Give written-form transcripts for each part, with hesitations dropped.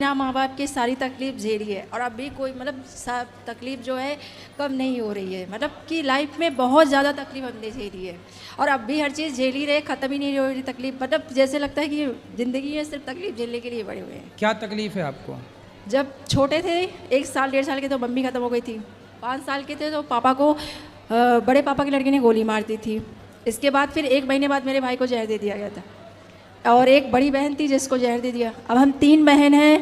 बिना माँ बाप के सारी तकलीफ़ झेली है और अभी कोई मतलब सब तकलीफ़ जो है कम नहीं हो रही है। मतलब कि लाइफ में बहुत ज़्यादा तकलीफ़ हमने झेली है और अब भी हर चीज़ झेल ही रहे, ख़त्म ही नहीं हो रही तकलीफ़। मतलब जैसे लगता है कि ज़िंदगी में सिर्फ तकलीफ़ झेलने के लिए बड़े हुए हैं। क्या तकलीफ़ है आपको? जब छोटे थे 1 साल 1.5 साल के तो मम्मी ख़त्म हो गई थी, 5 साल के थे तो पापा को बड़े पापा की लड़की ने गोली मार दी थी। इसके बाद फिर 1 महीने बाद मेरे भाई को जहर दे दिया गया था और एक बड़ी बहन थी जिसको जहर दे दिया। अब हम 3 बहन हैं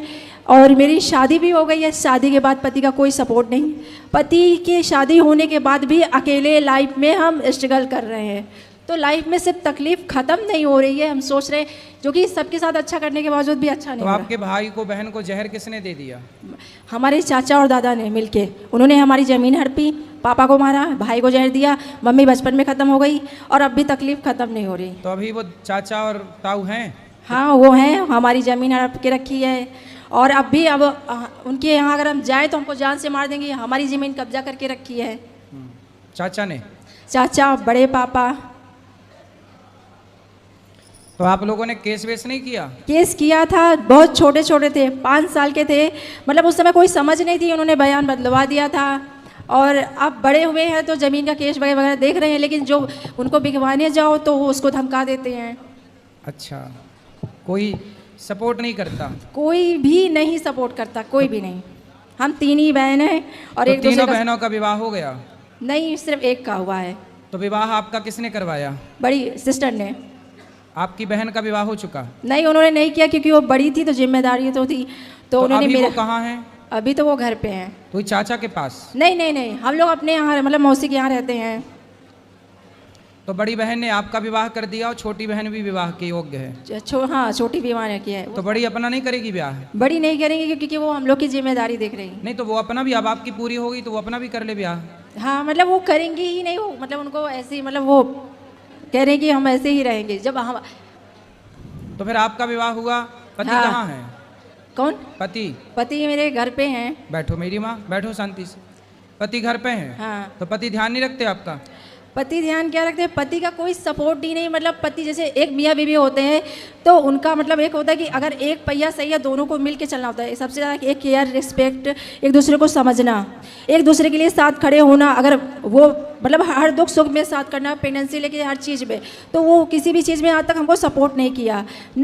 और मेरी शादी भी हो गई है। शादी के बाद पति का कोई सपोर्ट नहीं, पति की शादी होने के बाद भी अकेले लाइफ में हम स्ट्रगल कर रहे हैं। तो लाइफ में सिर्फ तकलीफ़ ख़त्म नहीं हो रही है, हम सोच रहे हैं जो कि सबके साथ अच्छा करने के बावजूद भी अच्छा नहीं तो हो रहा। आपके भाई को बहन को जहर किसने दे दिया? हमारे चाचा और दादा ने मिलके, उन्होंने हमारी ज़मीन हड़पी, पापा को मारा, भाई को जहर दिया, मम्मी बचपन में ख़त्म हो गई और अब भी तकलीफ़ ख़त्म नहीं हो रही। तो अभी वो चाचा और ताऊ हैं? हाँ वो हैं, हमारी ज़मीन हड़प के रखी है और अब भी अब उनके यहाँ अगर हम जाएँ तो हमको जान से मार देंगे। हमारी ज़मीन कब्जा करके रखी है चाचा ने? चाचा, बड़े पापा। तो आप लोगों ने केस वेस नहीं किया? केस किया था, बहुत छोटे छोटे थे, 5 साल के थे, मतलब उस समय कोई समझ नहीं थी, उन्होंने बयान बदलवा दिया था और अब बड़े हुए हैं तो ज़मीन का केस वगैरह वगैरह देख रहे हैं, लेकिन जो उनको बिकवाने जाओ तो वो उसको धमका देते हैं। अच्छा, कोई सपोर्ट नहीं करता? कोई भी नहीं सपोर्ट करता, कोई भी नहीं। हम 3 ही बहन हैं और तो एक दूसरे तीनों का बहनों का विवाह हो गया? नहीं, सिर्फ एक का हुआ है। तो विवाह आपका किसने करवाया? बड़ी सिस्टर ने। आपकी बहन का विवाह हो चुका? नहीं, उन्होंने नहीं किया क्योंकि वो बड़ी थी तो जिम्मेदारी तो थी, तो उन्होंने अभी मेरा। वो कहाँ हैं? अभी तो वो घर पे हैं। कोई चाचा के पास? नहीं नहीं नहीं, हम लोग अपने यहाँ मतलब मौसी के यहाँ रहते हैं। तो बड़ी बहन ने आपका विवाह कर दिया और छोटी बहन भी विवाह के योग्य है? हाँ, छोटी बीमार है किया है। तो बड़ी अपना नहीं करेगी ब्याह? बड़ी नहीं करेंगे क्योंकि वो हम लोग की जिम्मेदारी देख रही है। नहीं तो वो अपना भी, अब आपकी पूरी हो गई तो वो अपना भी कर ले ब्याह। हाँ मतलब वो करेंगी ही नहीं, वो मतलब उनको ऐसे ही, मतलब वो कह रहे हैं कि हम ऐसे ही रहेंगे जब हम। तो फिर आपका विवाह हुआ, पति हाँ। कहाँ है? कौन? पति? पति मेरे घर पे हैं। बैठो मेरी माँ, बैठो शांति से। पति घर पे हैं? हाँ। तो पति ध्यान नहीं रखते आपका? पति ध्यान क्या रखते हैं, पति का कोई सपोर्ट ही नहीं। मतलब पति जैसे एक मियाँ बीवी होते हैं तो उनका मतलब एक होता है कि अगर एक पहिया सही है, दोनों को मिल के चलना होता है। सबसे ज़्यादा एक केयर, रिस्पेक्ट, एक दूसरे को समझना, एक दूसरे के लिए साथ खड़े होना। अगर वो मतलब हर दुख सुख में साथ करना, प्रेगनेंसी लेके हर चीज़ में, तो वो किसी भी चीज़ में आज तक हमको सपोर्ट नहीं किया ना।